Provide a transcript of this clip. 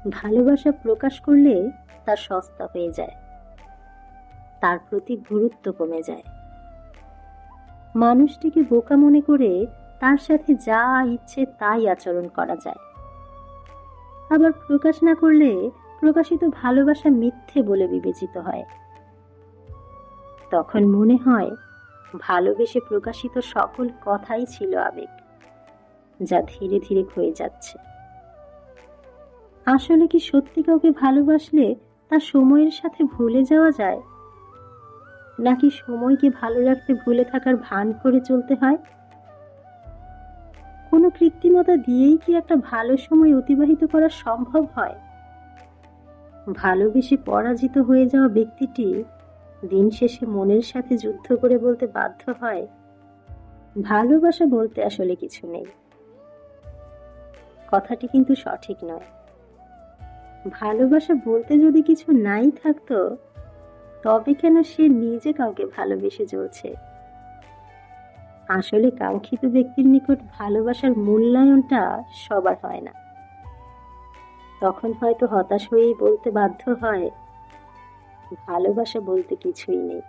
ভালোবাসা প্রকাশ করলে তা সস্তা হয়ে যায়, তার প্রতি গুরুত্ব কমে যায়। মানুষটিকে বোকা মনে করে তার সাথে যা ইচ্ছে তাই আচরণ করা যায়। আবার প্রকাশ না করলে প্রকাশিত ভালোবাসা মিথ্যে বলে বিবেচিত হয়। তখন মনে হয় ভালোবেসে প্রকাশিত সকল কথাই ছিল আবেগ, যা ধীরে ধীরে ক্ষয়ে যাচ্ছে। আসলে কি সত্যি কাউকে ভালোবাসলে তা সময়ের সাথে ভুলে যাওয়া যায়, নাকি সময়কে ভালো রাখতে ভুলে থাকার ভান করে চলতে হয়? কোনো কৃত্রিমতা দিয়েই কি একটা ভালো সময় অতিবাহিত করা সম্ভব হয়? ভালোবেসে পরাজিত হয়ে যাওয়া ব্যক্তিটি দিন শেষে মনের সাথে যুদ্ধ করে বলতে বাধ্য হয়, ভালোবাসা বলতে আসলে কিছু নেই। কথাটি কিন্তু সঠিক নয়। ভালোবাসা বলতে যদি কিছু নাই থাকতো, তবে কেন সে নিজে কাউকে ভালোবেসে চলছে? আসলে কাঙ্ক্ষিত ব্যক্তির নিকট ভালোবাসার মূল্যায়নটা সবার হয় না। তখন হয়তো হতাশ হয়েই বলতে বাধ্য হয়, ভালোবাসা বলতে কিছুই নেই।